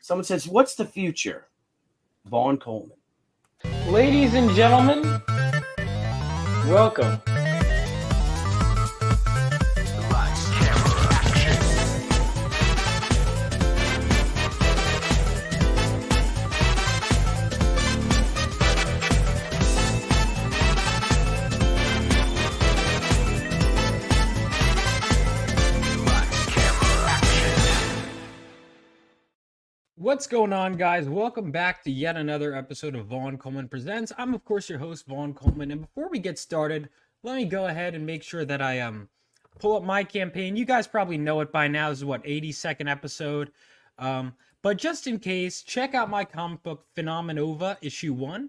Someone says, "What's the future?" Vaughn Coleman. Ladies and gentlemen, welcome. What's going on, guys? Welcome back to yet another episode of Vaughn Coleman Presents. I'm, of course, your host, Vaughn Coleman. And before we get started, let me go ahead and make sure that I pull up my campaign. You guys probably know it by now. This is, 82nd episode? But just in case, check out my comic book, Phenomenova, issue 1.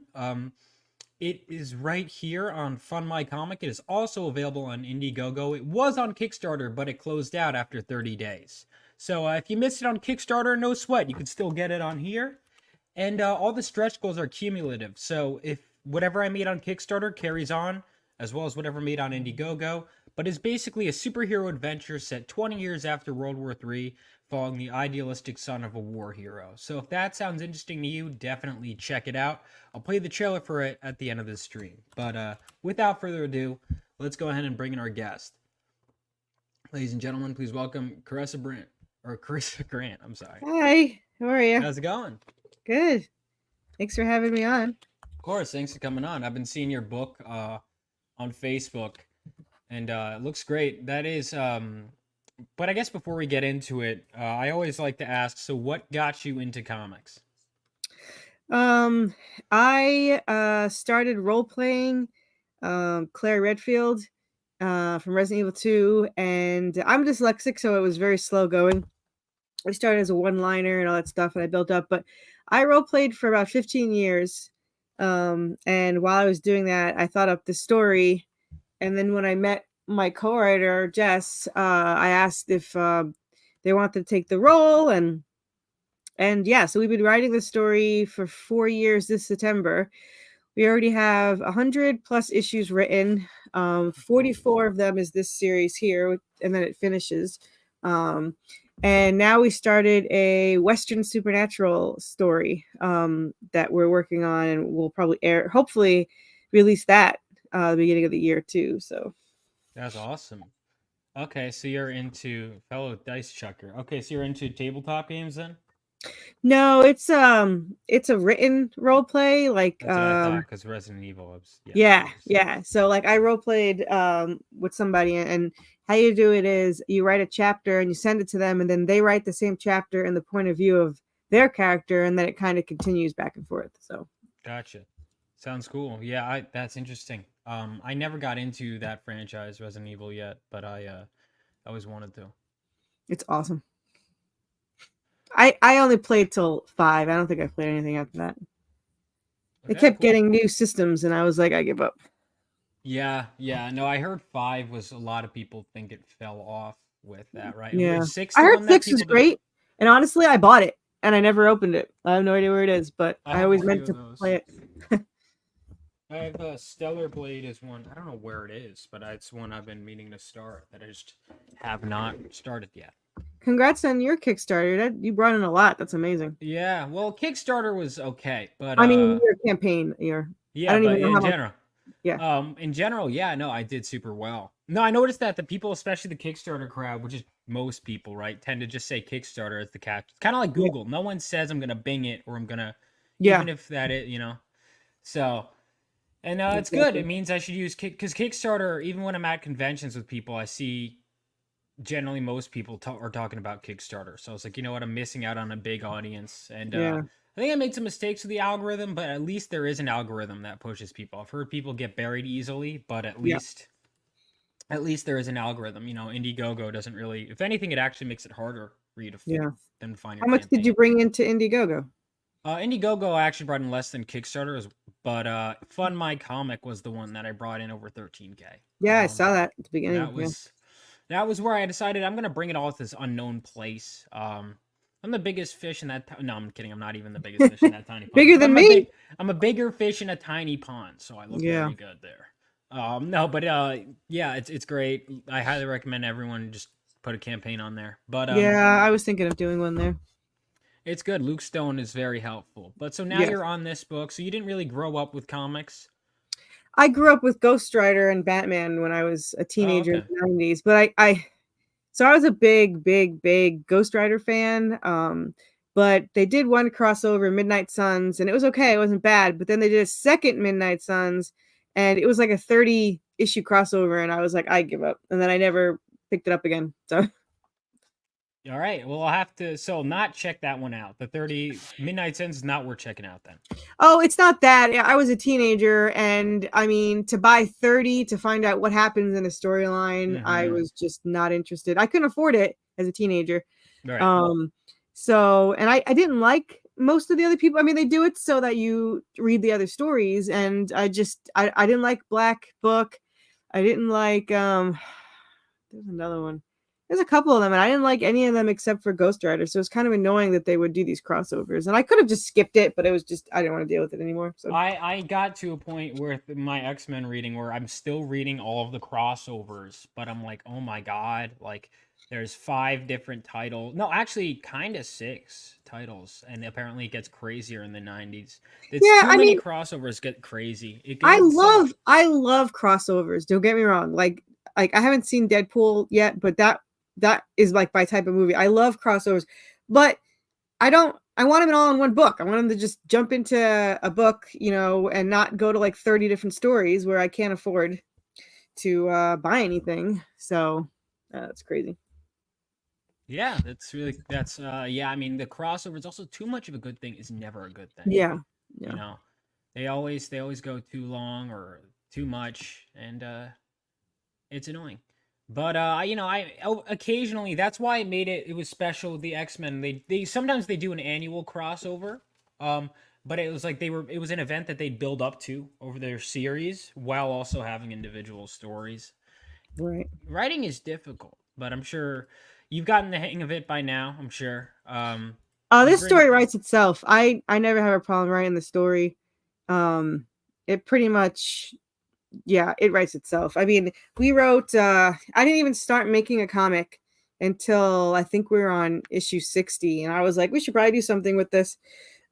It is right here on Fund My Comic. It is also available on Indiegogo. It was on Kickstarter, but it closed out after 30 days. So if you missed it on Kickstarter, no sweat. You can still get it on here. And all the stretch goals are cumulative. So if whatever I made on Kickstarter carries on, as well as whatever made on Indiegogo. But it's basically a superhero adventure set 20 years after World War III, following the idealistic son of a war hero. So if that sounds interesting to you, definitely check it out. I'll play the trailer for it at the end of this stream. But without further ado, let's go ahead and bring in our guest. Ladies and gentlemen, please welcome Corissa Grant. I'm sorry. Hi, how are you? How's it going? Good. Thanks for having me on. Of course, thanks for coming on. I've been seeing your book on Facebook, and it looks great. That is, but I guess before we get into it, I always like to ask, so what got you into comics? I started role-playing Claire Redfield from Resident Evil 2, and I'm dyslexic, so it was very slow going. I started as a one-liner and all that stuff, and I built up, but I role-played for about 15 years, and while I was doing that, I thought up the story, and then when I met my co-writer, Jess, I asked if they wanted to take the role, and yeah, so we've been writing the story for 4 years this September. We already have 100 plus issues written. 44 of them is this series here, and then it finishes. And now we started a Western supernatural story that we're working on, and we'll probably hopefully release that the beginning of the year too. So that's awesome. Okay, so you're into fellow dice chucker. Okay, so you're into tabletop games then? No, it's a written role play, like that's what I thought, because Resident Evil was yeah. So like I role played with somebody, and how you do it is you write a chapter and you send it to them, and then they write the same chapter in the point of view of their character, and then it kind of continues back and forth. So gotcha. Sounds cool. Yeah, that's interesting. I never got into that franchise, Resident Evil, yet, but I always wanted to. It's awesome. I only played till 5. I don't think I played anything after that. They kept getting new systems, and I was like, I give up. Yeah. No, I heard 5 was, a lot of people think it fell off with that, right? Yeah. I heard 6 was great, and honestly, I bought it, and I never opened it. I have no idea where it is, but I always meant to play it. I have Stellar Blade is one. I don't know where it is, but it's one I've been meaning to start that I just have not started yet. Congrats on your Kickstarter. You brought in a lot. That's amazing. Yeah, well, Kickstarter was okay, but I mean, your campaign, I don't even know in general. In general, yeah, no, I did super well. No, I noticed that the people, especially the Kickstarter crowd, which is most people, right, tend to just say Kickstarter as the catch. It's kind of like Google. No one says I'm gonna Bing it or I'm gonna, even if that is, So, and it's good. It means I should use because Kickstarter. Even when I'm at conventions with people, I see. Generally, most people are talking about Kickstarter. So I was like, you know what? I'm missing out on a big audience. And I think I made some mistakes with the algorithm, but at least there is an algorithm that pushes people. I've heard people get buried easily, but at least there is an algorithm. Indiegogo doesn't really, if anything, it actually makes it harder for you to than find your How much campaign. did you bring into Indiegogo? Indiegogo I actually brought in less than Kickstarter, but Fund My Comic was the one that I brought in over 13K. Yeah, I saw that at the beginning. That was where I decided I'm going to bring it all to this unknown place. I'm the biggest fish in that... No, I'm kidding. I'm not even the biggest fish in that tiny pond. Bigger than me? I'm a bigger fish in a tiny pond, so I look very good there. No, but yeah, it's great. I highly recommend everyone just put a campaign on there. But yeah, I was thinking of doing one there. It's good. Luke Stone is very helpful. But so now Yes. you're on this book. So you didn't really grow up with comics. I grew up with Ghost Rider and Batman when I was a Oh, teenager in okay. the 90s, but so I was a big Ghost Rider fan. But they did one crossover, Midnight Suns, and it was okay. It wasn't bad. But then they did a second Midnight Suns, and it was like a 30 issue crossover, and I was like, I give up. And then I never picked it up again. So All right. Well, I'll have to not check that one out. The 30 Midnight Suns is not worth checking out then. oh, it's not that. I was a teenager, and I mean, to buy 30 to find out what happens in a storyline, I Mhm. was just not interested. I couldn't afford it as a teenager. Right. So, and I didn't like most of the other people. I mean, they do it so that you read the other stories, and I didn't like Black Book. I didn't like there's another one. There's a couple of them, and I didn't like any of them except for Ghost Rider. So it's kind of annoying that they would do these crossovers. And I could have just skipped it, but it was just I didn't want to deal with it anymore. So I got to a point where my X-Men reading where I'm still reading all of the crossovers, but I'm like, oh my god, like there's 5 different titles. No, actually kind of 6 titles, and apparently it gets crazier in the 90s. It's yeah, too I many mean, crossovers get crazy. It I gets so love crossovers. Don't get me wrong. Like I haven't seen Deadpool yet, but that is like my type of movie. I love crossovers, but I want them all in one book. I want them to just jump into a book, and not go to like 30 different stories where I can't afford to buy anything. So that's crazy. yeah, yeah, I mean the crossovers also too much of a good thing is never a good thing. Yeah. You Yeah. know. They always go too long or too much, and it's annoying. But occasionally that's why it was special with the X-Men. They sometimes they do an annual crossover. But it was like it was an event that they build up to over their series while also having individual stories. Right. Writing is difficult, but I'm sure you've gotten the hang of it by now, I'm sure. You This bring story writes itself. I never have a problem writing the story. It pretty much, yeah, it writes itself. I mean, we wrote I didn't even start making a comic until I think we were on issue 60, and I was like, we should probably do something with this.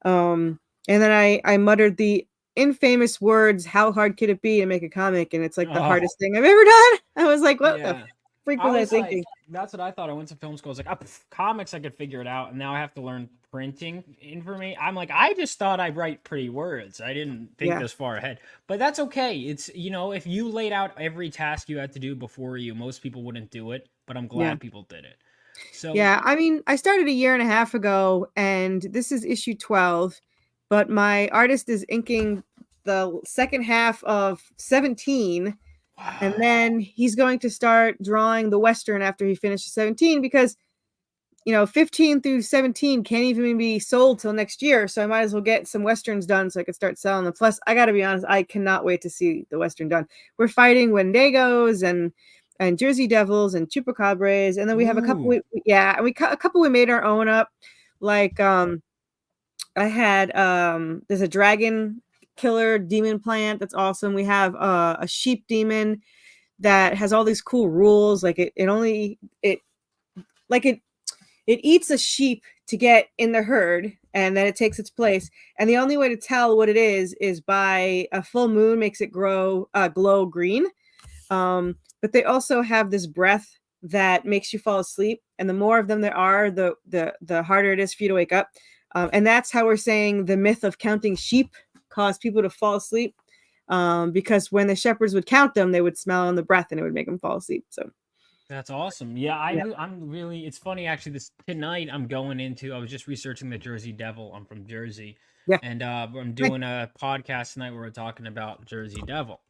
And then I muttered the infamous words, how hard could it be to make a comic? And it's like the Oh, hardest thing I've ever done. I was like, what the yeah. freak I was I was like, thinking? that's what I thought. I went to film school. I was like, comics, I could figure it out, and now I have to learn printing information. I'm like, I just thought I'd write pretty words. I didn't think Yeah. this far ahead. But that's okay. It's if you laid out every task you had to do before you, most people wouldn't do it. But I'm Yeah. glad people did it. So Yeah. I mean, I started a year and a half ago, and this is issue 12, but my artist is inking the second half of 17. And wow. then he's going to start drawing the Western after he finishes 17 because 15 through 17 can't even be sold till next year. So I might as well get some Westerns done so I can start selling them. Plus, I got to be honest, I cannot wait to see the Western done. We're fighting Wendigos and Jersey Devils and Chupacabras. And then we have a couple. Ooh. And a couple we made our own up. Like, I had, there's a dragon killer demon plant. That's awesome. We have a sheep demon that has all these cool rules. Like it eats a sheep to get in the herd, and then it takes its place. And the only way to tell what it is by a full moon makes it glow green. But they also have this breath that makes you fall asleep, and the more of them there are, the harder it is for you to wake up. And that's how we're saying the myth of counting sheep caused people to fall asleep, because when the shepherds would count them, they would smell on the breath, and it would make them fall asleep. So That's awesome. Yeah, yeah. I'm really. It's funny actually. This tonight I'm going into. I was just researching the Jersey Devil. I'm from Jersey, Yeah. and I'm doing a podcast tonight where we're talking about Jersey Devil.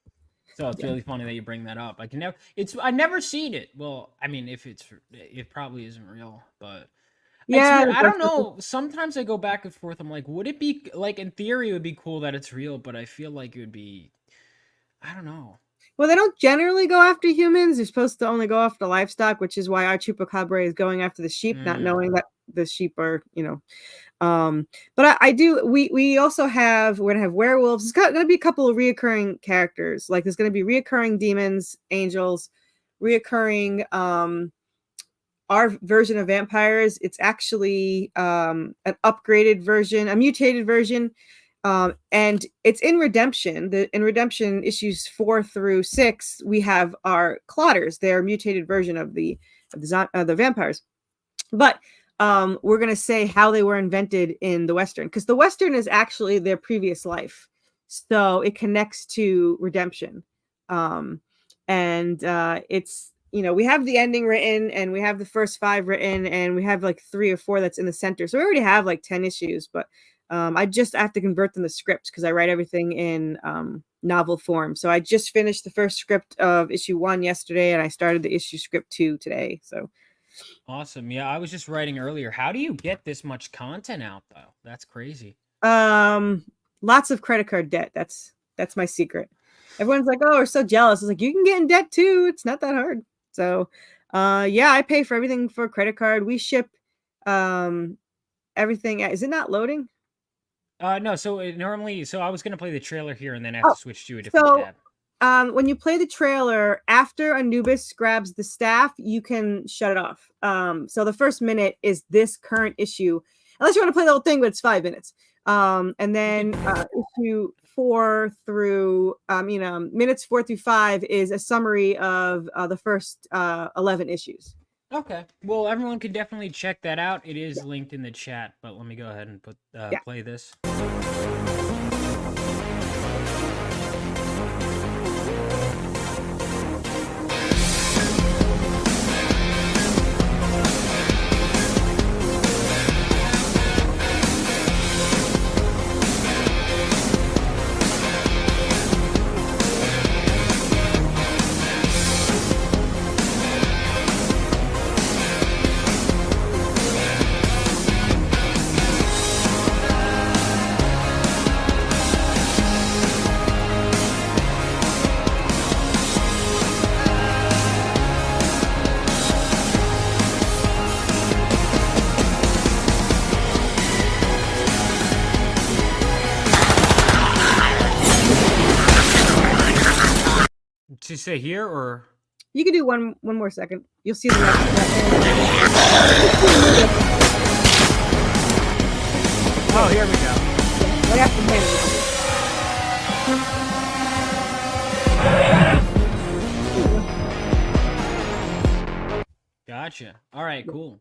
So it's really funny that you bring that up. I never seen it. Well, I mean, it probably isn't real, but it's Yeah, weird. I don't definitely. know. Sometimes I go back and forth. I'm like, would it be like in theory it would be cool that it's real, but I feel like it would be. I don't know. Well, they don't generally go after humans. They're supposed to only go after livestock, which is why our chupacabra is going after the sheep, not Mm. knowing that the sheep are, but I do. We also we're gonna have werewolves. It's gonna be a couple of reoccurring characters. Like there's gonna be reoccurring demons, angels, reoccurring our version of vampires. It's actually an upgraded version, a mutated version. And it's in Redemption. In Redemption issues 4 through 6, we have our Clotters, their mutated version of the vampires. But we're going to say how they were invented in the Western, because the Western is actually their previous life. So it connects to Redemption. It's, we have the ending written, and we have the first 5 written, and we have like 3 or 4 that's in the center. So we already have like 10 issues, but I just have to convert them to scripts because I write everything in novel form. So I just finished the first script of issue 1 yesterday, and I started the issue script 2 today. So awesome. Yeah, I was just writing earlier. How do you get this much content out, though? That's crazy. Lots of credit card debt. That's my secret. Everyone's like, oh, we're so jealous. It's like, you can get in debt too. It's not that hard. So yeah, I pay for everything for a credit card. We ship everything. Is it not loading? No, so I was gonna play the trailer here and then have to switch to a different tab. When you play the trailer, after Anubis grabs the staff, you can shut it off. So the first minute is this current issue, unless you want to play the whole thing, but it's 5 minutes. And then issue 4 through minutes 4 through 5 is a summary of the first 11 issues. Okay, well, everyone can definitely check that out. It is linked in the chat, but let me go ahead and play this. To say here, or you can do one more second. You'll see the next. Oh, here we go. Right after him. Gotcha. All right, cool.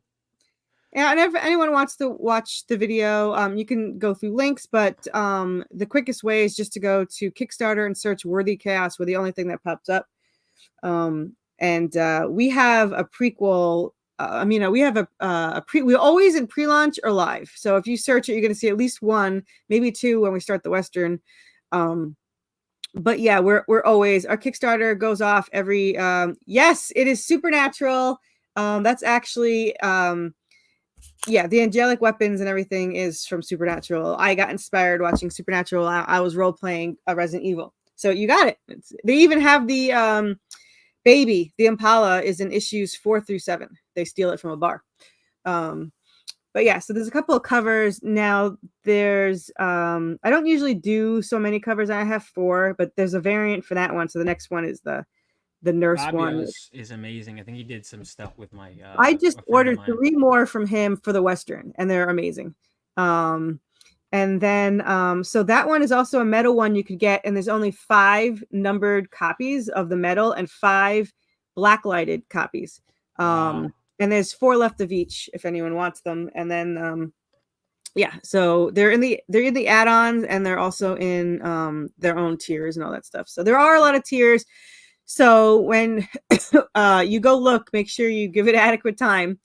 Yeah, and if anyone wants to watch the video, you can go through links, but the quickest way is just to go to Kickstarter and search Worthy Chaos. We're the only thing that pops up. We have a prequel. We have we're always in pre-launch or live. So if you search it, you're going to see at least 1, maybe 2 when we start the Western. But yeah, we're always, our Kickstarter goes off every, yes, it is Supernatural. That's actually, the angelic weapons and everything is from Supernatural. I got inspired watching Supernatural. I was role playing Resident Evil. So you got it. They even have the baby, the Impala, is in issues 4 through 7. They steal it from a bar. But yeah, so there's a couple of covers. Now there's, I don't usually do so many covers. I have 4, but there's a variant for that one. So the next one is the nurse Fabio one. Is amazing. I think he did some stuff with my. I just ordered 3 more from him for the Western, and they're amazing. And then, so that one is also a metal one you could get, and there's only 5 numbered copies of the metal and 5 blacklighted copies. Wow. And there's 4 left of each if anyone wants them. And then, so they're in the add-ons, and they're also in their own tiers and all that stuff. So there are a lot of tiers. So when you go look, make sure you give it adequate time.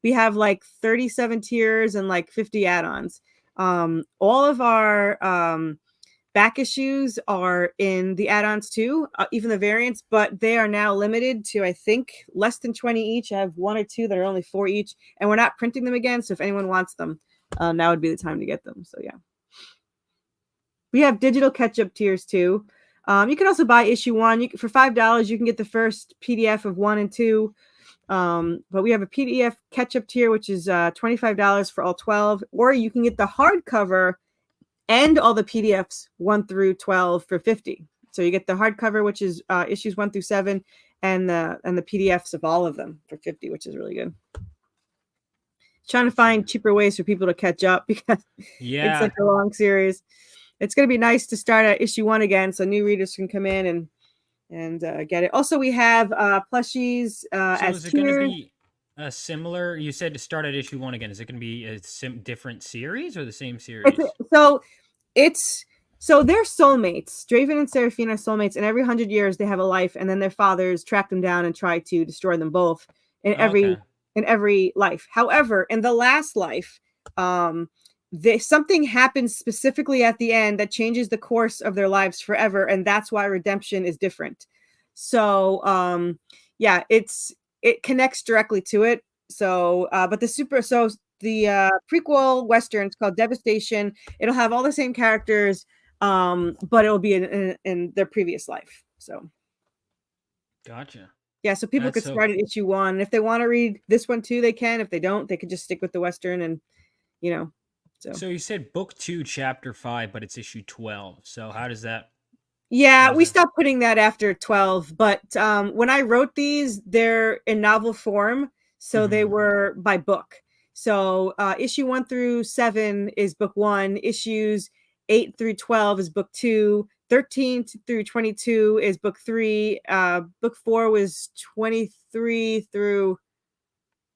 We have like 37 tiers and like 50 add-ons. All of our back issues are in the add-ons too, even the variants, but they are now limited to, I think, less than 20 each. I have 1 or 2 that are only 4 each, and we're not printing them again. So if anyone wants them, now would be the time to get them. So yeah. We have digital catch-up tiers too. You can also buy issue 1. For $5, you can get the first PDF of 1 and 2. But we have a PDF catch-up tier, which is $25 for all 12. Or you can get the hardcover and all the PDFs 1 through 12 for $50. So you get the hardcover, which is issues 1 through 7, and the PDFs of all of them for $50, which is really good. Trying to find cheaper ways for people to catch up because it's like a long series. It's going to be nice to start at issue 1 again, so new readers can come in and get it. Also, we have plushies as is it going to be a similar? You said to start at issue 1 again. Is it going to be a different series or the same series? So they're soulmates. Draven and Seraphina are soulmates, and every 100 years they have a life, and then their fathers track them down and try to destroy them both in every life. However, in the last life, something happens specifically at the end that changes the course of their lives forever, and that's why redemption is different. So it connects directly to it. So but the prequel Western is called Devastation. It'll have all the same characters, but it'll be in their previous life. So gotcha. Yeah, so people could start at issue 1. If they want to read this one too, they can. If they don't, they could just stick with the Western and, So you said book 2, chapter 5, but it's issue 12. So how does that? Yeah, we stopped putting that after 12. But when I wrote these, they're in novel form. So they were by book. So issue 1 through 7 is book 1. Issues 8 through 12 is book 2. 13 through 22 is book 3. Book 4 was 23 through,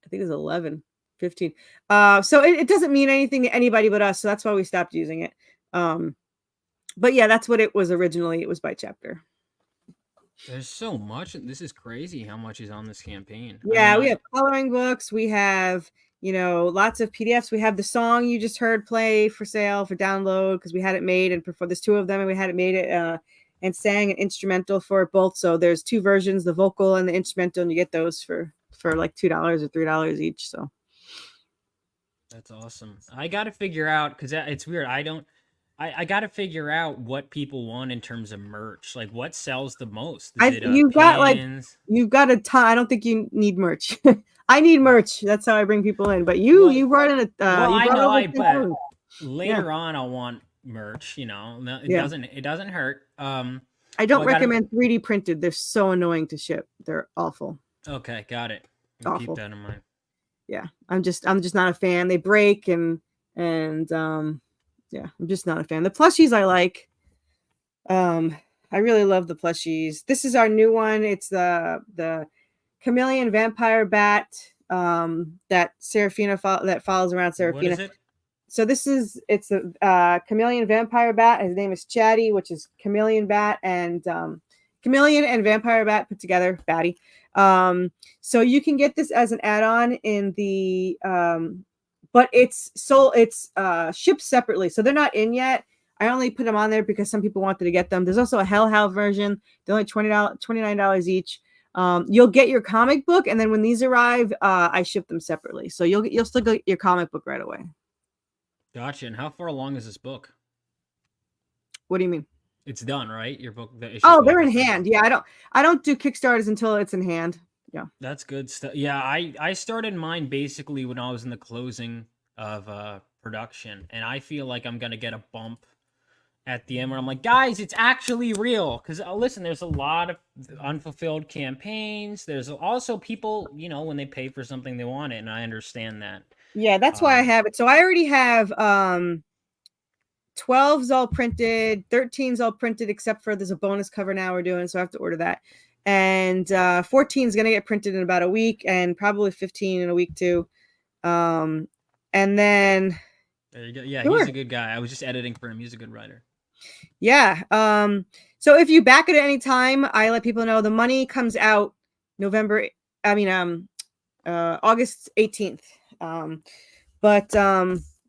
I think it was 11, 15. So it doesn't mean anything to anybody but us. So that's why we stopped using it. But yeah, that's what it was originally. It was by chapter. There's so much. This is crazy how much is on this campaign. Yeah, we have coloring books. We have, lots of PDFs. We have the song you just heard play for sale for download because we had it made and there's 2 of them and we had it made and sang an instrumental for both. So there's 2 versions, the vocal and the instrumental, and you get those for like $2 or $3 each. So that's awesome. I got to figure out because it's weird. I got to figure out what people want in terms of merch. Like what sells the most? You've got a ton. I don't think you need merch. I need merch. That's how I bring people in. But you brought in a. Later on I'll want merch. It doesn't hurt. I don't recommend 3D printed. They're so annoying to ship. They're awful. Okay, got it. Awful. Keep that in mind. Yeah, I'm just not a fan. They break and yeah, I'm just not a fan. The plushies I like. I really love the plushies. This is our new one. It's the chameleon vampire bat that Seraphina that follows around Seraphina. What is it? So it's a chameleon vampire bat. His name is Chatty, which is chameleon bat and chameleon and vampire bat put together, batty. So you can get this as an add-on in the but it's shipped separately, so they're not in yet. I only put them on there because some people wanted to get them. There's also a Hellhound version. They're only $29 each. You'll get your comic book, and then when these arrive, I ship them separately. So you'll still get your comic book right away. Gotcha. And how far along is this book? What do you mean? It's done, right? Your book. They're in hand. Yeah, I don't do Kickstarters until it's in hand. Yeah, that's good stuff. Yeah, I started mine basically when I was in the closing of production, and I feel like I'm gonna get a bump at the end where I'm like, guys, it's actually real. Because listen, there's a lot of unfulfilled campaigns. There's also people, when they pay for something, they want it, and I understand that. Yeah, that's why I have it. So I already have 12's all printed, 13's all printed, except for there's a bonus cover now we're doing, so I have to order that. And 14 is going to get printed in about a week, and probably 15 in a week too. And then there you go. Yeah, sure. He's a good guy. I was just editing for him. He's a good writer. Yeah. So if you back it at any time, I let people know the money comes out August 18th.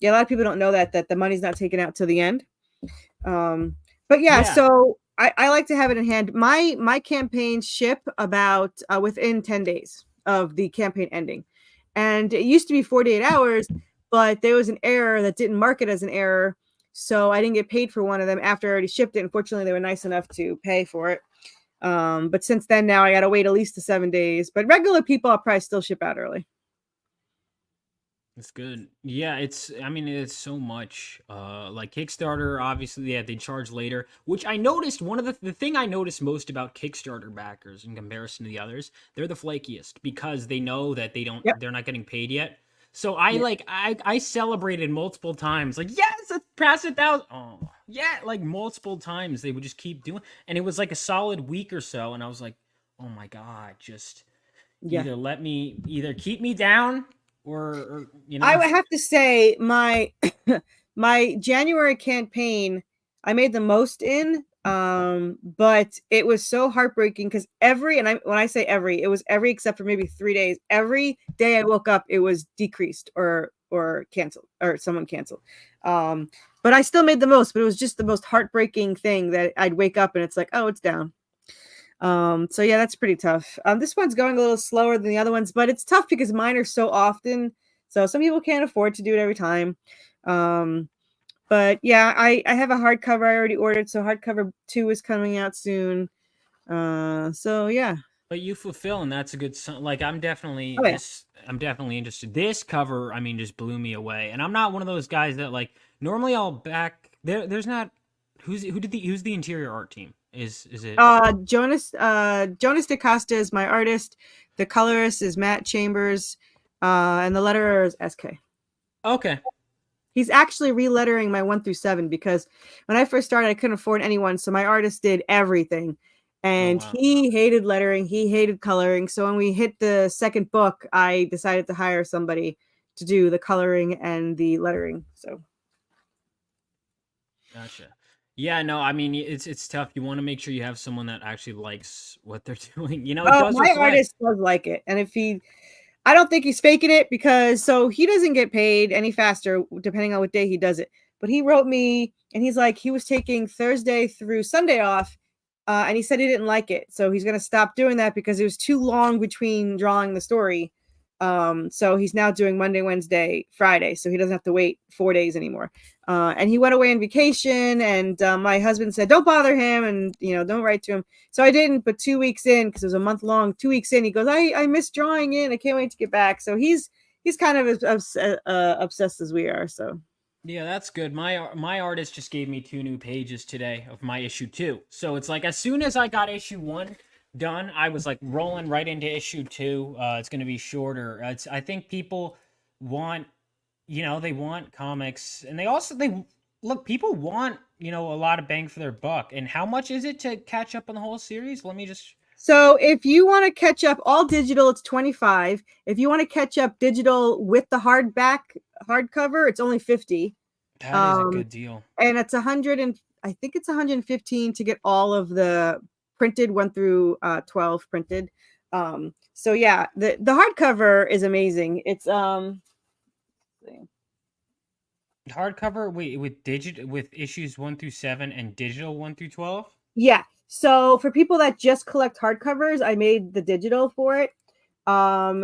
Yeah, a lot of people don't know that the money's not taken out till the end. But yeah. So I like to have it in hand. My campaigns ship about within 10 days of the campaign ending. And it used to be 48 hours, but there was an error that didn't mark it as an error. So I didn't get paid for one of them after I already shipped it. Unfortunately, they were nice enough to pay for it. But since then, now I got to wait at least 7 days. But regular people, I'll probably still ship out early. It's good. Yeah, I mean it's so much. Like Kickstarter, obviously, yeah, they charge later, which I noticed one of the thing I noticed most about Kickstarter backers in comparison to the others, they're the flakiest because they know that Yep. they're not getting paid yet. So I Yeah. like I celebrated multiple times, like, yes, let's pass 1,000. Oh yeah, like multiple times they would just keep doing, and it was like a solid week or so, and I was like, oh my god, just Yeah. either keep me down or I would have to say my my January campaign, I made the most in, but it was so heartbreaking because when I say every, it was every except for maybe 3 days. Every day I woke up, it was decreased or canceled or someone canceled. Um, but I still made the most, but it was just the most heartbreaking thing that I'd wake up and it's like, oh, it's down. So yeah, that's pretty tough. This one's going a little slower than the other ones, but it's tough because mine are so often. So some people can't afford to do it every time. Um, but yeah, I have a hardcover I already ordered, so hardcover 2 is coming out soon. So yeah. But you fulfill, and that's a good like Oh yeah. I'm definitely interested. This cover, I mean, just blew me away. And I'm not one of those guys that like normally I'll back there's not who's the interior art team? Is it Jonas DaCosta is my artist. The colorist is Matt Chambers, and the letterer is SK. okay. He's actually relettering my 1 through 7 because when I first started, I couldn't afford anyone. So my artist did everything. Oh And wow. he hated lettering, he hated coloring. So when we hit the second book, I decided to hire somebody to do the coloring and the lettering. So Gotcha. Yeah, no, I mean it's tough. You want to make sure you have someone that actually likes what they're doing. You know, it oh, does my reflect. artist does like it. And if he I don't think he's faking it because so he doesn't get paid any faster depending on what day he does it. But he wrote me and he's like he was taking Thursday through Sunday off, and he said he didn't like it, so he's gonna stop doing that because it was too long between drawing the story. So he's now doing Monday, Wednesday, Friday, so he doesn't have to wait 4 days anymore. And he went away on vacation, and my husband said, "Don't bother him, and don't write to him." So I didn't, but 2 weeks in, because it was a month long, 2 weeks in, he goes, I miss drawing in. I can't wait to get back. So he's kind of as obsessed as we are. So Yeah, that's good. My artist just gave me 2 new pages today of my issue 2. So it's like as soon as I got issue 1 done, I was like rolling right into issue 2. It's going to be shorter. I think people want, they want comics, and they look, people want, a lot of bang for their buck. And how much is it to catch up on the whole series? Let me just so if you want to catch up all digital, it's 25. If you want to catch up digital with the hardcover, it's only 50. That is a Um, good deal. and it's 100 and I think it's 115 to get all of the printed 1 through 12 printed. So yeah, the hardcover is amazing. It's Hardcover, wait, with issues 1 through 7 and digital 1 through 12? yeah. So for people that just collect hardcovers, I made the digital for it.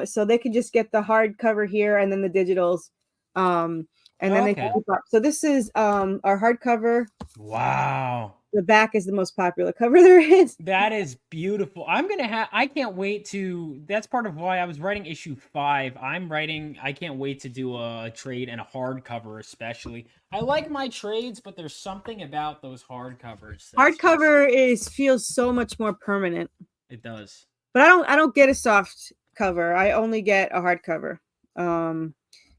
So they can just get the hardcover here and then the digitals. And then they can Okay. keep up. So this is our hardcover. Wow. The back is the most popular cover there is. That is beautiful. I can't wait to, that's part of why I was writing issue 5. I can't wait to do a trade and a hardcover, especially. I like my trades, but there's something about those hardcovers that's just, Hardcover feels so much more permanent. it does. But I don't get a soft cover. I only get a hardcover.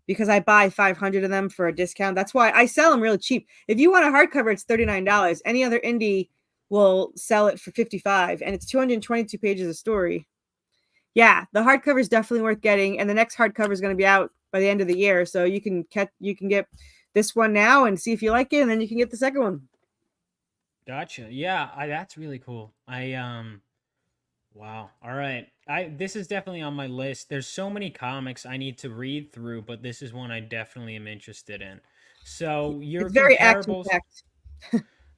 Because I buy 500 of them for a discount. That's why I sell them really cheap. If you want a hardcover, it's $39. Any other indie will sell it for 55, and it's 222 pages of story. Yeah, the hardcover is definitely worth getting, and the next hardcover is going to be out by the end of the year, so you can get this one now and see if you like it, and then you can get the second one. Gotcha. Yeah, that's really cool. Wow. All right. This is definitely on my list. There's so many comics I need to read through, but this is one I definitely am interested in. So your It's very action comparables, packed.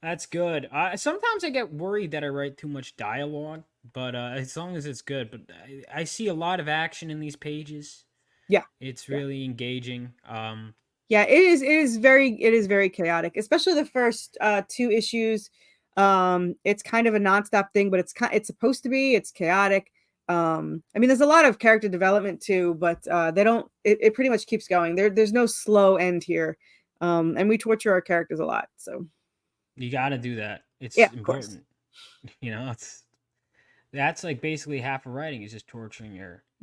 that's good. Sometimes I get worried that I write too much dialogue, but as long as it's good. But I see a lot of action in these pages. Yeah. It's Yeah. really engaging. Yeah, it is very chaotic, especially the first 2 issues. It's kind of a nonstop thing, but it's supposed to be. It's chaotic. I mean, there's a lot of character development too, but they don't. It pretty much keeps going. There's no slow end here, and we torture our characters a lot. So You got to do that. yeah, It's of course. important. That's like basically half of writing is just torturing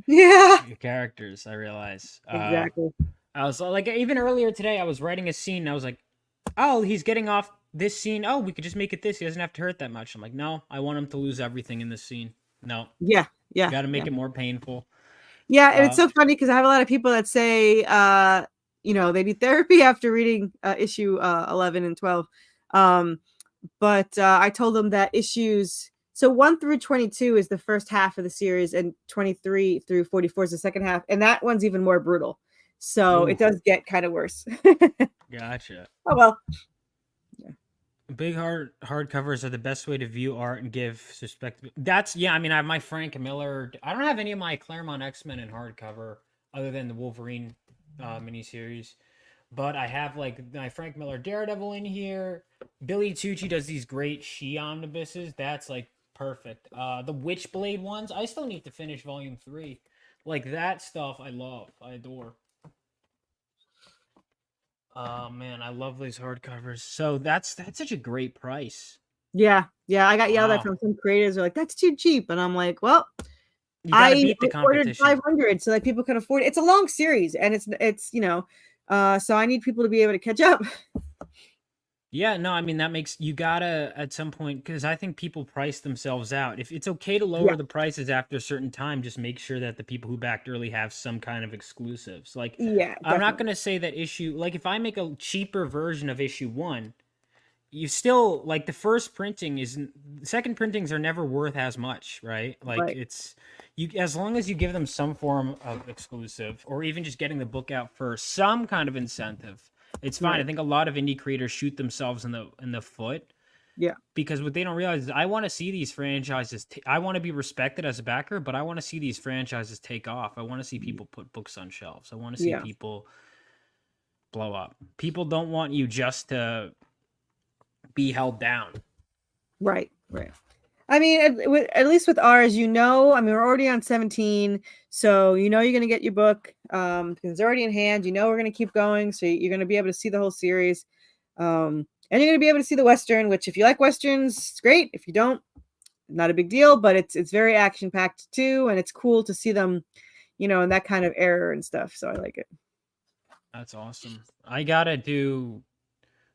Yeah, your characters. I realize. exactly. I was like, even earlier today, I was writing a scene. And I was like, oh, he's getting off this scene. Oh, we could just make it this. He doesn't have to hurt that much. I'm like, no, I want him to lose everything in this scene. No, Yeah, yeah, got to make yeah. it more painful. Yeah, and it's Uh, so funny because I have a lot of people that say, they need therapy after reading issue 11 and 12. But I told them that issues, so 1 through 22 is the first half of the series, and 23 through 44 is the second half, and that one's even more brutal. So it Ooh. does get kind of worse. Gotcha. Oh well. Big hardcovers are the best way to view art and give perspective. That's I mean, I have my Frank Miller. I don't have any of my Claremont X-Men in hardcover other than the Wolverine miniseries. But I have like my Frank Miller Daredevil in here. Billy Tucci does these great She omnibuses. That's like perfect. The Witchblade ones, I still need to finish volume 3. Like that stuff I love. I adore. Oh man, I love these hardcovers. So that's such a great price. Yeah, I got yelled at Wow. from some creators. They're like, "That's too cheap," and I'm like, "Well, You got to I beat the ordered competition. 500 so that people can afford it. It's a long series, and so I need people to be able to catch up." Yeah, no, I mean that makes you gotta at some point because I think people price themselves out. If it's okay to Yeah, lower the prices after a certain time, just make sure that the people who backed early have some kind of exclusives. Like, yeah, I'm not definitely. gonna say that issue. Like, if I make a cheaper version of issue 1, you still like the first printing isn't. Second printings are never worth as much, right? Like, Right. it's you as long as you give them some form of exclusive or even just getting the book out for some kind of incentive, it's fine. I Right. think a lot of indie creators shoot themselves in the foot Yeah. because what they don't realize is I want to see these franchises. I want to be respected as a backer, but I want to see these franchises take off. I want to see people put books on shelves. I want to see Yeah. people blow up. People don't want you just to be held down. Right. Right. I mean, at least with ours, I mean, we're already on 17, so you're going to get your book because it's already in hand. We're going to keep going, so you're going to be able to see the whole series, and you're going to be able to see the Western. Which, if you like Westerns, it's great. If you don't, not a big deal. But it's very action packed too, and it's cool to see them, in that kind of era and stuff. So I like it. That's awesome. I gotta do.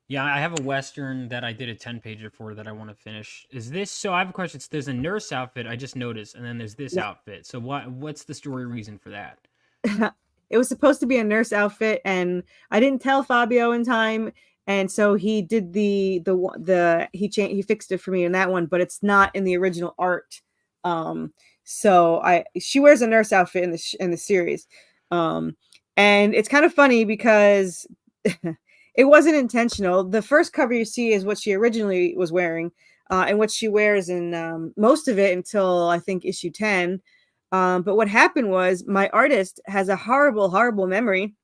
Yeah, I have a Western that I did a 10-pager for that I want to finish. Is this so? I have a question. There's a nurse outfit I just noticed, and then there's this Yeah. outfit. So what's the story reason for that? It was supposed to be a nurse outfit, and I didn't tell Fabio in time, and so he did he fixed it for me in that one, but it's not in the original art. So she wears a nurse outfit in the series, and it's kind of funny because it wasn't intentional. The first cover you see is what she originally was wearing, and what she wears in most of it until I think issue 10. But what happened was my artist has a horrible, horrible memory.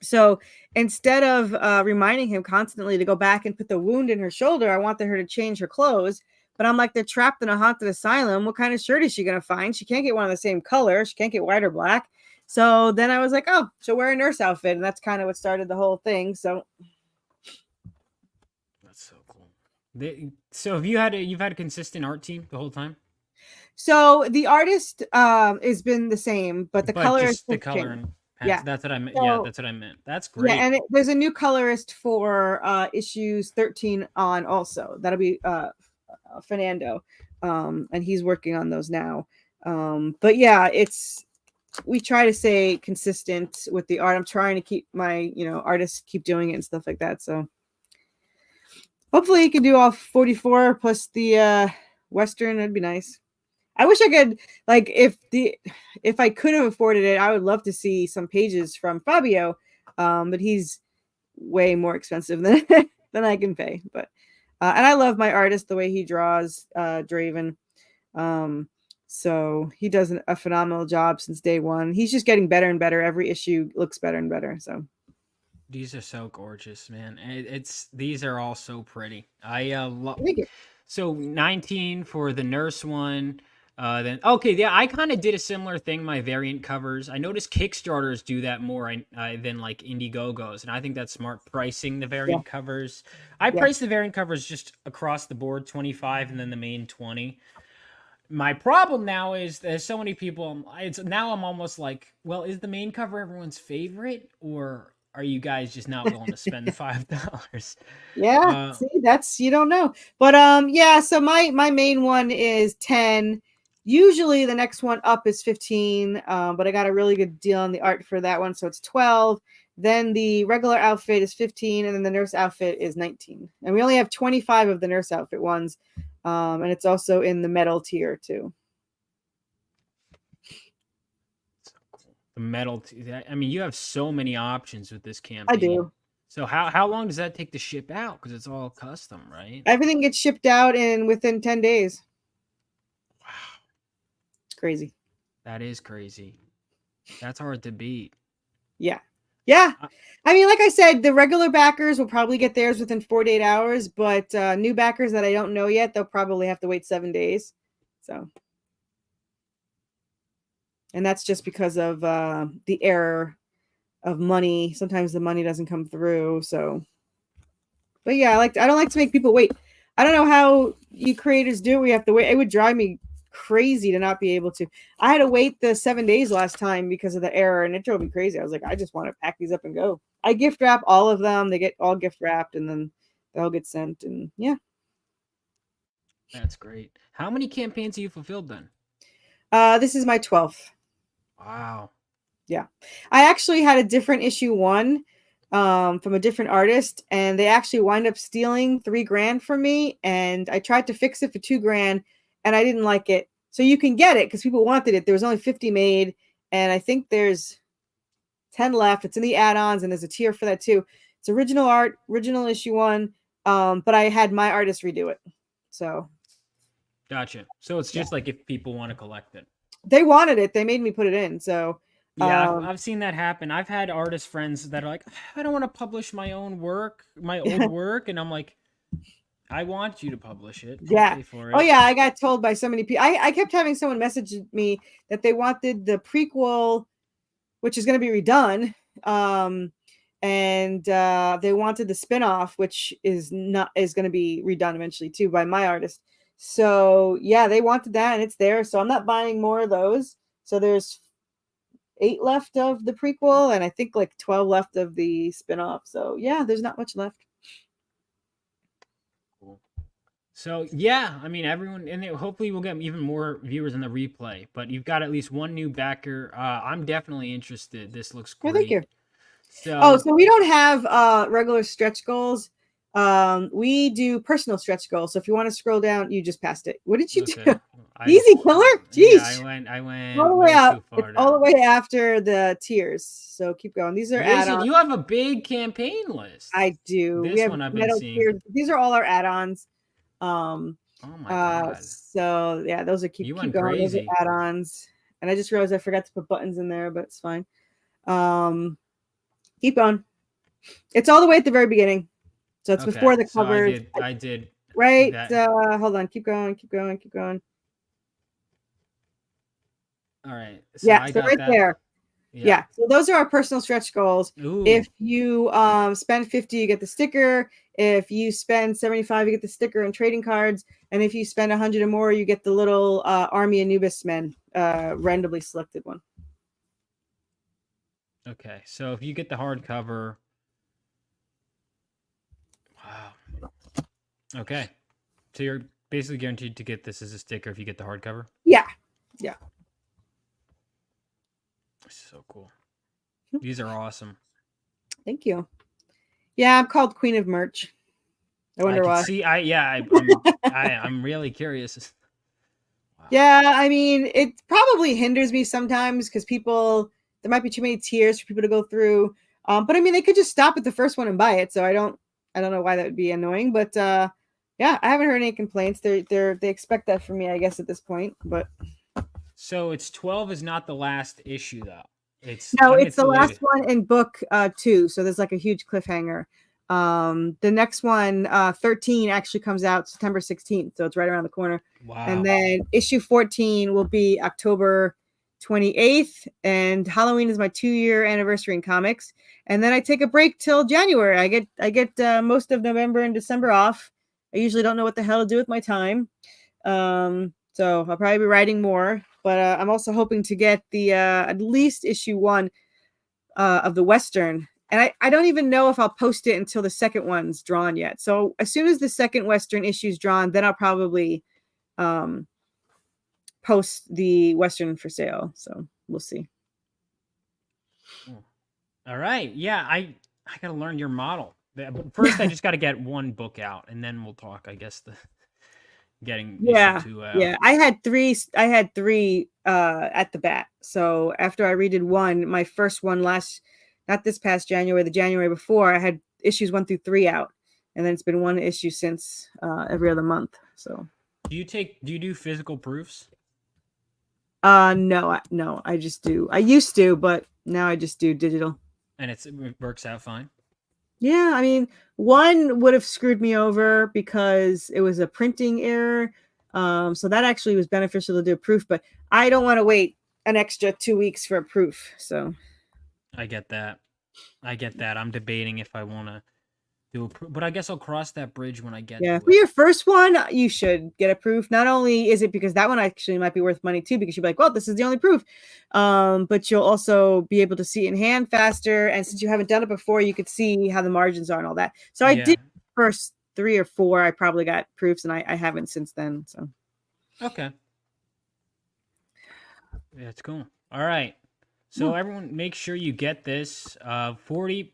So instead of reminding him constantly to go back and put the wound in her shoulder, I wanted her to change her clothes. But I'm like, they're trapped in a haunted asylum. What kind of shirt is she going to find? She can't get one of the same color. She can't get white or black. So then I was like, oh, she'll wear a nurse outfit. And that's kind of what started the whole thing. So That's so cool. So have you've had a consistent art team the whole time? the artist has been the same, but the But colorist just the has color changed. and Yeah. that's what I meant. Yeah, So that's what I meant. That's yeah, great. and there's a new colorist for issues 13 on also. That'll be Fernando, and he's working on those now. But yeah, we try to stay consistent with the art. I'm trying to keep my artists keep doing it and stuff like that. So hopefully you can do all 44 plus the Western. That'd be nice. I wish I could, like, if I could have afforded it, I would love to see some pages from Fabio, but he's way more expensive than than I can pay. But and I love my artist the way he draws, Draven. So he does a phenomenal job since day one. He's just getting better and better. Every issue looks better and better. So These are so gorgeous, man. These are all so pretty. I love thank you. so 19 for the nurse one. Then okay, yeah, I kind of did a similar thing. My variant covers. I noticed Kickstarters do that more than like Indiegogos, and I think that's smart pricing the Yeah, variant covers. I yeah. price the variant covers just across the board 25, and then the main 20. My problem now is there's so many people. It's now I'm almost like, well, is the main cover everyone's favorite, or are you guys just not willing to spend the $5? Yeah, Uh, see, that's you don't know. But yeah, so my main one is 10. Usually the next one up is 15. But I got a really good deal on the art for that one, so it's 12. Then the regular outfit is 15, and then the nurse outfit is 19. And we only have 25 of the nurse outfit ones. And it's also in the metal tier too. the metal. I mean, you have so many options with this I campaign. do. So how long does that take to ship out? Because it's all custom, right? Everything gets shipped out in within 10 days. Wow, It's crazy. that is crazy. That's hard to beat. Yeah. Yeah. Uh, I mean, like I said, the regular backers will probably get theirs within 48 hours, but new backers that I don't know yet, they'll probably have to wait 7 days. So, and that's just because of the error of money. Sometimes the money doesn't come through. So, but yeah, I don't like to make people wait. I don't know how you creators do it. We have to wait. It would drive me crazy to not be able to. I had to wait the 7 days last time because of the error, and it drove me crazy. I was like, I just want to pack these up and go. I gift wrap all of them. They get all gift wrapped, and then they all get sent. And yeah, That's great. How many campaigns have you fulfilled then? this is my 12th. Wow. Yeah, I actually had a different issue one from a different artist, and they actually wind up stealing $3,000 from me. And I tried to fix it for $2,000, and I didn't like it. So you can get it because people wanted it. There was only 50 made, and I think there's 10 left. It's in the add-ons, and there's a tier for that too. It's original art, original issue one. But I had my artist redo it. So Gotcha. So it's yeah, just like if people want to collect it. they wanted it. They made me put it in. So Yeah, I've seen that happen. I've had artist friends that are like, I don't want to publish my own work, my old work, and I'm like, I want you to publish it. I'll yeah. pay for Oh it. yeah, I got told by so many people. I kept having someone message me that they wanted the prequel, which is going to be redone. And they wanted the spin-off, which is going to be redone eventually too by my artist. So yeah, they wanted that, and it's there. So I'm not buying more of those. So there's 8 left of the prequel, and I think like 12 left of the spin-off. So yeah, there's not much left. Cool. So yeah, I mean everyone, and hopefully we'll get even more viewers in the replay. But you've got at least one new backer. I'm definitely interested. This looks Oh, thank you. great. Oh, So so we don't have regular stretch goals. We do personal stretch goals. So if you want to scroll down, you just passed it. What did you do? okay, Easy killer? yeah, Jeez. I went All the way way up. too It's far all the down. way after the tiers. So keep going. These are Jason, add-ons. you have a big campaign list. I do. We This have one I've been metal seeing. tiers. These are all our add-ons. Um, Oh my god, so yeah, those are you keep went going. Those are crazy. add-ons. And I just realized I forgot to put buttons in there, but it's fine. Keep going. It's all the way at the very beginning. So it's Okay, before the so covers. I did Right. that. Hold on. Keep going. Keep going. Keep going. All right, so Yeah. I So got right that. there. Yeah. Yeah. So those are our personal stretch goals. Ooh. If you spend 50, you get the sticker. If you spend 75, you get the sticker and trading cards. And if you spend 100 or more, you get the little Army Anubis men randomly selected one. Okay, so if you get the hardcover, wow. Okay, so you're basically guaranteed to get this as a sticker if you get the hardcover. Yeah. Yeah. So cool. These are awesome. Thank you. Yeah, I'm called Queen of Merch. I wonder why. See, I'm really curious. Wow. Yeah, I mean, it probably hinders me sometimes because there might be too many tiers for people to go through. But I mean, they could just stop at the first one and buy it. So I don't know why that would be annoying. But yeah, I haven't heard any complaints. They expect that from me, I guess, at this point. But So it's 12 is not the last issue though. It's no, I mean, it's the last latest. one in book 2. So there's like a huge cliffhanger. The next one, 13, actually comes out September 16th, so it's right around the corner. Wow. And then issue 14 will be October 28th, and Halloween is my 2-year anniversary in comics. And then I take a break till January. I get most of November and December off. I usually don't know what the hell to do with my time. So I'll probably be writing more, but I'm also hoping to get the at least issue 1 of the Western. And I don't even know if I'll post it until the second one's drawn yet. So as soon as the second Western issue's drawn, then I'll probably post the Western for sale. So we'll see. All right. Yeah, I gotta learn your model. But first, I just got to get one book out, and then we'll talk. I guess getting issue 2 out. Yeah. I had three at the bat. So after I redid 1, my first one not this past January, the January before, I had issues 1 through 3 out, and then it's been 1 issue since every other month. So do you do physical proofs? No, I just do. I used to, but now I just do digital. And it works out fine. Yeah, I mean, 1 would have screwed me over because it was a printing error. So that actually was beneficial to do a proof, but I don't want to wait an extra 2 weeks for a proof. So I get that. I'm debating if I want to do but I guess I'll cross that bridge when I get to for it. your first one, you should get a proof. Not only is it because that one actually might be worth money too, because you'll be like, well, this is the only proof. But you'll also be able to see it in hand faster. And since you haven't done it before, you could see how the margins are and all that. So I did first 3 or 4. I probably got proofs, and I haven't since then. So okay. That's cool. All right. So everyone, make sure you get this. 40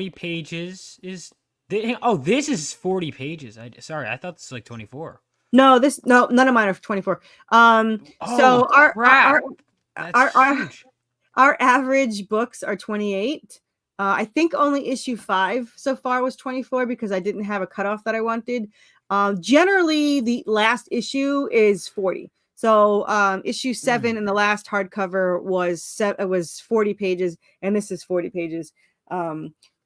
pages is. This is 40 pages. Sorry, I thought this was like 24. No, none of mine are 24. So our average books are 28. I think only issue 5 so far was 24 because I didn't have a cutoff that I wanted. Generally, the last issue is 40. So issue 7 in the last hardcover was 40 pages, and this is 40 pages.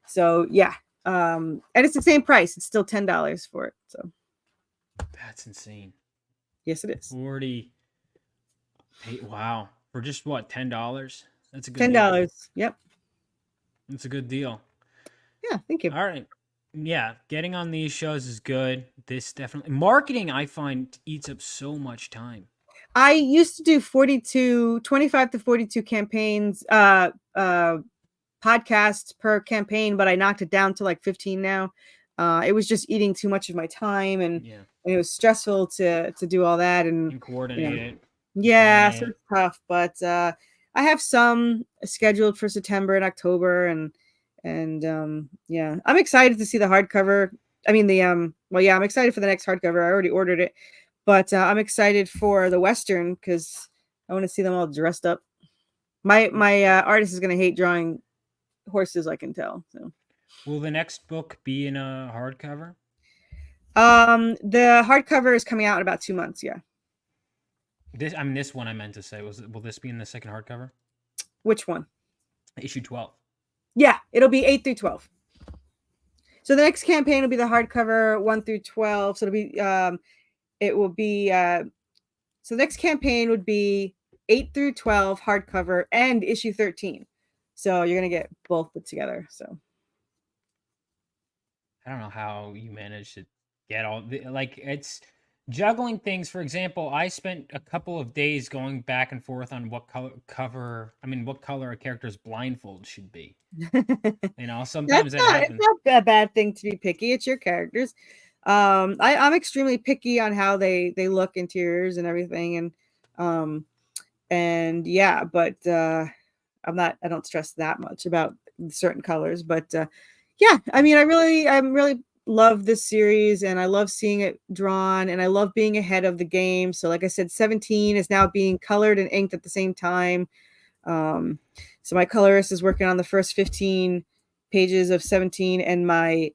So yeah, and it's the same price. It's still $10 for it. So that's insane. Yes, it is. 40. Wow, for just what, $10? That's a good $10. deal. Yep. It's a good deal. Yeah, thank you. All right. Yeah, getting on these shows is good. This definitely marketing, I find, eats up so much time. I used to do 25 to 42 campaigns, podcasts per campaign, but I knocked it down to like 15 now. It was just eating too much of my time, and it was stressful to do all that and coordinate it. Yeah, so it's tough, but I have some scheduled for September and October, and yeah, I'm excited to see the hardcover. I mean I'm excited for the next hardcover. I already ordered it. But I'm excited for the Western because I want to see them all dressed up. My artist is going to hate drawing horses, I can tell. So, will the next book be in a hardcover? The hardcover is coming out in about 2 months. Yeah. This one I meant to say will this be in the second hardcover? Which one? Issue 12. Yeah, it'll be 8 through 12. So the next campaign will be the hardcover 1 through 12. So it will be so the next campaign would be 8 through 12 hardcover and issue 13. So you're gonna get both put together. So I don't know how you managed to get all it's juggling things. For example, I spent a couple of days going back and forth on what color a character's blindfold should be. Sometimes that happens. It's not a bad thing to be picky. It's your characters. I'm extremely picky on how they look, interiors and everything, and yeah, but I don't stress that much about certain colors, but yeah, I mean, I really love this series, and I love seeing it drawn, and I love being ahead of the game. So like I said, 17 is now being colored and inked at the same time. So my colorist is working on the first 15 pages of 17, and my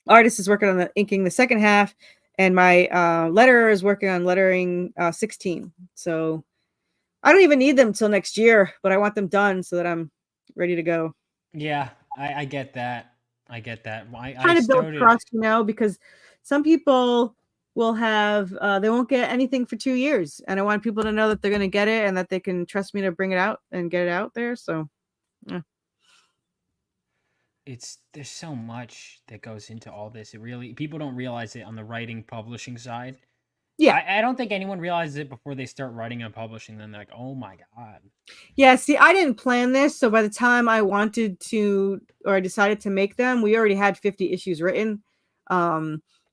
artist is working on inking the second half, and my letterer is working on lettering 16. So I don't even need them till next year, but I want them done so that I'm ready to go. Yeah, I get that. I get that. I Trying to build started. trust, because some people will have they won't get anything for 2 years, and I want people to know that they're going to get it and that they can trust me to bring it out and get it out there. So yeah. There's so much that goes into all this. It really, people don't realize it on the writing publishing side. Yeah. I don't think anyone realizes it before they start writing and publishing. Then they're like, oh my god. Yeah, see, I didn't plan this, so by the time I wanted to or I decided to make them, we already had 50 issues written.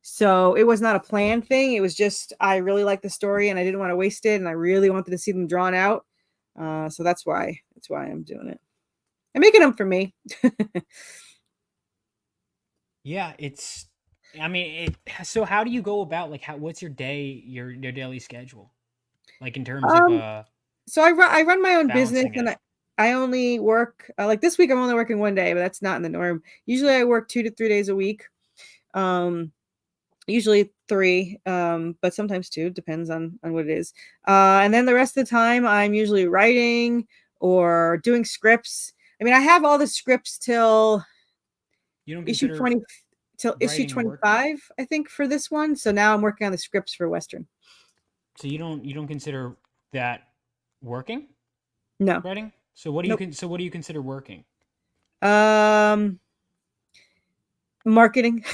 So it was not a planned thing. It was just I really liked the story and I didn't want to waste it, and I really wanted to see them drawn out. So that's why I'm doing it. I'm making them for me. Yeah, so how do you go about, like, what's your daily schedule? Like, in terms of So I run my own business, balancing and it. I only work like this week I'm only working one day, but that's not in the norm. Usually I work 2 to 3 days a week. Usually 3, but sometimes 2, depends on what it is. And then the rest of the time I'm usually writing or doing scripts. I mean, I have all the scripts till You don't issue consider 20 till issue writing work? 25, I think, for this one. So now I'm working on the scripts for Western. So you don't consider that working? No. Writing? So what do Nope. what do you consider working? Marketing.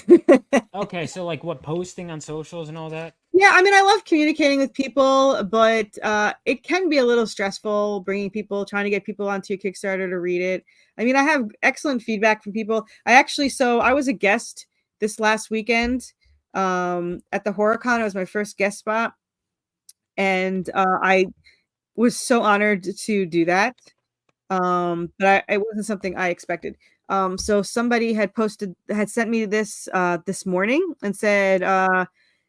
Okay, so like what, posting on socials and all that? Yeah, I mean, I love communicating with people, but it can be a little stressful trying to get people onto your Kickstarter to read it. I mean, I have excellent feedback from people. I was a guest this last weekend at the HorrorCon. It was my first guest spot, and I was so honored to do that. But it wasn't something I expected. So somebody had sent me this this morning and said,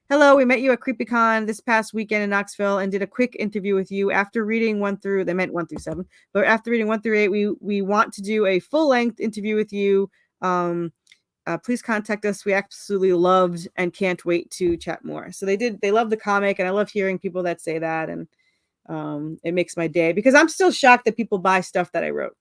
hello, we met you at CreepyCon this past weekend in Knoxville and did a quick interview with you. After reading they meant 1 through 7, but after reading 1 through 8, we want to do a full-length interview with you. Please contact us. We absolutely loved and can't wait to chat more. So they love the comic, and I love hearing people that say that, and it makes my day because I'm still shocked that people buy stuff that I wrote.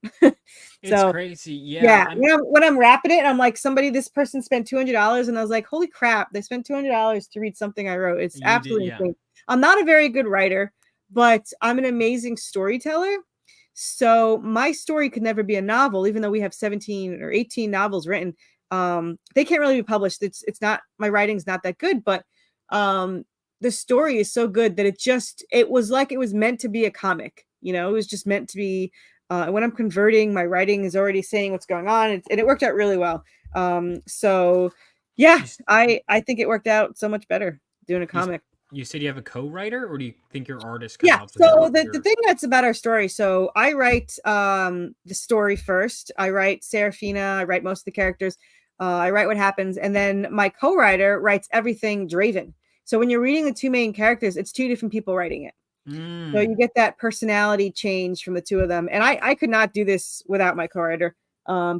It's crazy. Yeah. When I'm wrapping it, I'm like, this person spent $200, and I was like, holy crap, they spent $200 to read something I wrote. It's absolutely insane. I'm not a very good writer, but I'm an amazing storyteller. So my story could never be a novel, even though we have 17 or 18 novels written. They can't really be published. It's not, my writing's not that good, but the story is so good that it was like it was meant to be a comic. It was just meant to be. When I'm converting, my writing is already saying what's going on, and it worked out really well. So yeah, I think it worked out so much better doing a comic. You said you have a co-writer, or do you think your artist can help? So the thing that's about our story. So I write the story first. I write Serafina. I write most of the characters. I write what happens, and then my co-writer writes everything Draven. So when you're reading the 2 main characters, it's 2 different people writing it. So you get that personality change from the 2 of them. And I could not do this without my co-writer.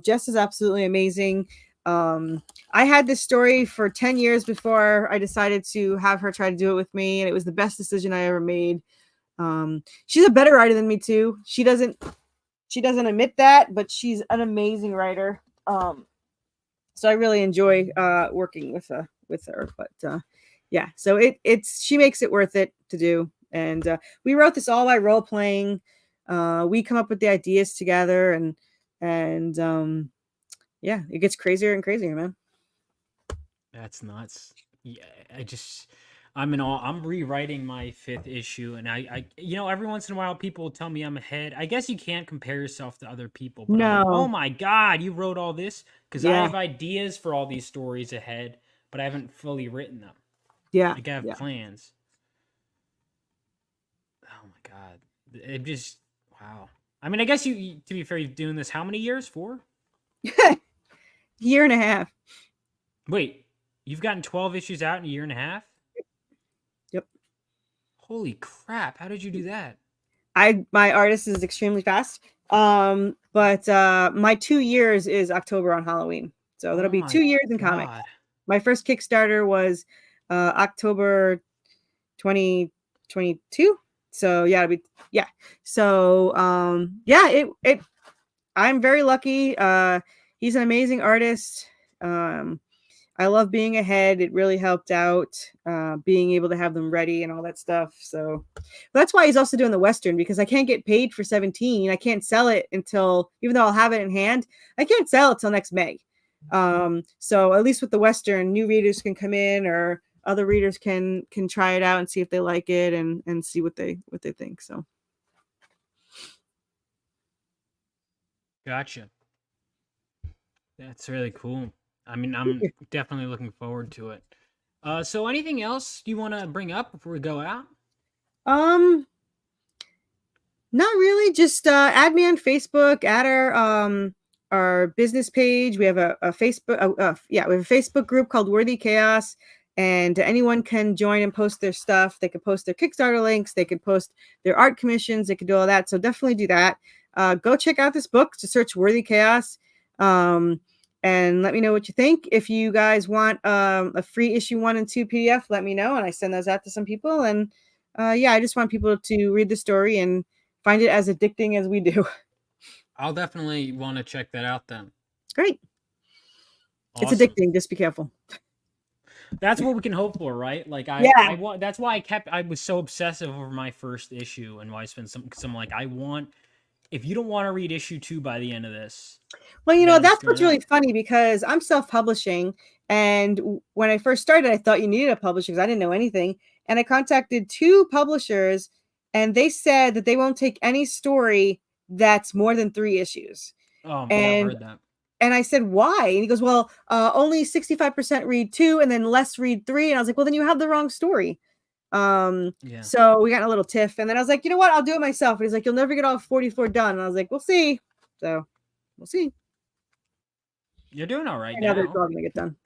Jess is absolutely amazing. I had this story for 10 years before I decided to have her try to do it with me. And it was the best decision I ever made. She's a better writer than me too. She doesn't admit that, but she's an amazing writer. So I really enjoy working with her. But yeah, so she makes it worth it to do. And we wrote this all by role playing. We come up with the ideas together, and yeah, it gets crazier and crazier, man. That's nuts. Yeah, I'm in awe. I'm rewriting my 5th issue, and I every once in a while people tell me I'm ahead. I guess you can't compare yourself to other people, but I'm like, oh my god, you wrote all this? Because I have ideas for all these stories ahead, but I haven't fully written them. Yeah, like I have plans. Oh my god, it just, wow. I mean, I guess to be fair, you're doing this how many years? 4? Year and a half. Wait, you've gotten 12 issues out in a year and a half? Yep. Holy crap! How did you do that? My artist is extremely fast. But my 2 years is October on Halloween, so that'll be 2 years in comics. My first Kickstarter was October 2022. So yeah, So I'm very lucky. He's an amazing artist. I love being ahead. It really helped out, being able to have them ready and all that stuff. So that's why he's also doing the Western, because I can't get paid for 17. I can't sell it until, even though I'll have it in hand, I can't sell it till next May. So at least with the Western, new readers can come in, or other readers can try it out and see if they like it, and see what they think. So Gotcha. That's really cool. I mean, I'm definitely looking forward to it. So anything else you want to bring up before we go out? not really. Just add me on Facebook, add our business page. We have a Facebook we have a Facebook group called Worthy Chaos, and anyone can join and post their stuff. They could post their Kickstarter links, they could post their art commissions, they could do all that. So definitely do that. Go check out this book. Just search Worthy Chaos. And let me know what you think. If you guys want a free issue 1 and 2 PDF, let me know, and I send those out to some people. And I just want people to read the story and find it as addicting as we do. I'll definitely want to check that out then. Great. Awesome. It's addicting. Just be careful. That's what we can hope for, right? Like that's why I was so obsessive over my first issue, and why I spent some like, if you don't want to read issue 2 by the end of this. Well, that's what's really funny, because I'm self-publishing, and when I first started, I thought you needed a publisher because I didn't know anything. And I contacted 2 publishers, and they said that they won't take any story that's more than 3 issues. Oh, man, I've heard that. And I said, why? And he goes, well, only 65% read 2 and then less read 3. And I was like, well, then you have the wrong story. So we got in a little tiff, and then I was like, you know what? I'll do it myself. And he's like, you'll never get all 44 done. And I was like, we'll see. So we'll see. You're doing all right now. They're all going to get done.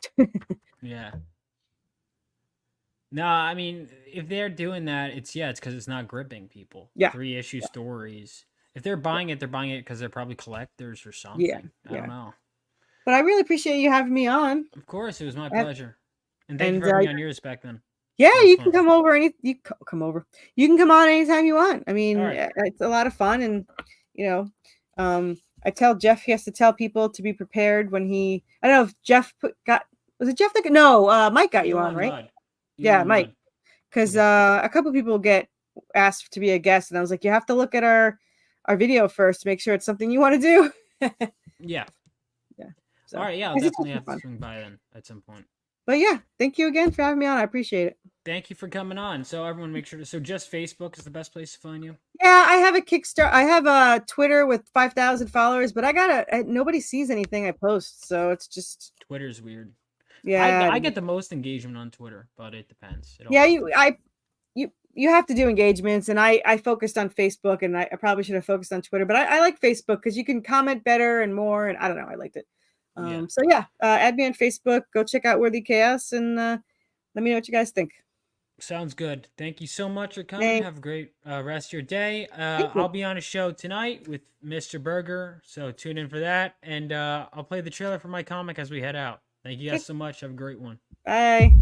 Yeah. No, I mean, if they're doing that, it's because it's not gripping people. Yeah. 3 issue stories. If they're buying it because they're probably collectors or something. Yeah. I don't know. But I really appreciate you having me on. Of course, it was my pleasure. And thank you for having me on yours back then. Yeah, you can come over. You come over. You can come on anytime you want. I mean, it's a lot of fun, and I tell Jeff he has to tell people to be prepared when he. I don't know if Jeff was it Jeff that Mike got you on, right? Yeah, Mike. Because a couple people get asked to be a guest, and I was like, you have to look at our video first to make sure it's something you want to do. Yeah. So, all right. Yeah, I'll definitely have to swing by then at some point. But yeah, thank you again for having me on. I appreciate it. Thank you for coming on. So everyone make sure so just Facebook is the best place to find you? Yeah, I have a Kickstarter. I have a Twitter with 5,000 followers, but nobody sees anything I post. So it's just. Twitter's weird. Yeah. I get the most engagement on Twitter, but it depends. You have to do engagements, and I focused on Facebook, and I probably should have focused on Twitter, but I like Facebook because you can comment better and more, and I don't know, I liked it. So add me on Facebook, go check out Worthy Chaos, and let me know what you guys think. Sounds good. Thank you so much for coming. Thanks. Have a great rest of your day. I'll be on a show tonight with Mr. Berger, so tune in for that, and I'll play the trailer for my comic as we head out. Thank you guys so much. Have a great one. Bye.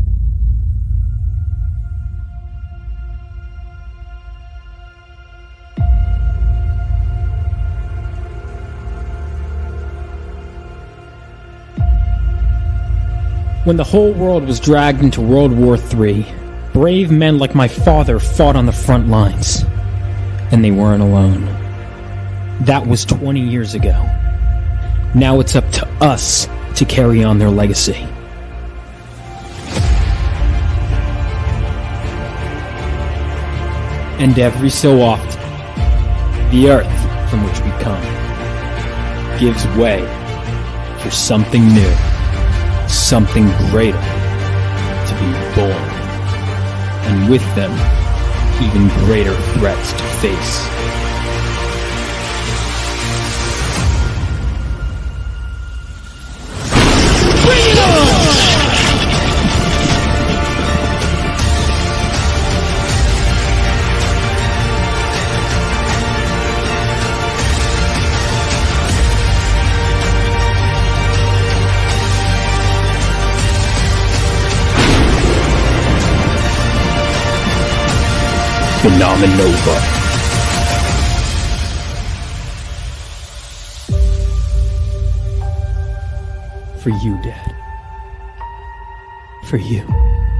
When the whole world was dragged into World War III, brave men like my father fought on the front lines. And they weren't alone. That was 20 years ago. Now it's up to us to carry on their legacy. And every so often, the earth from which we come gives way for something new. Something greater to be born, and with them, even greater threats to face. Bring it on! Phenomenova. For you, Dad. for you.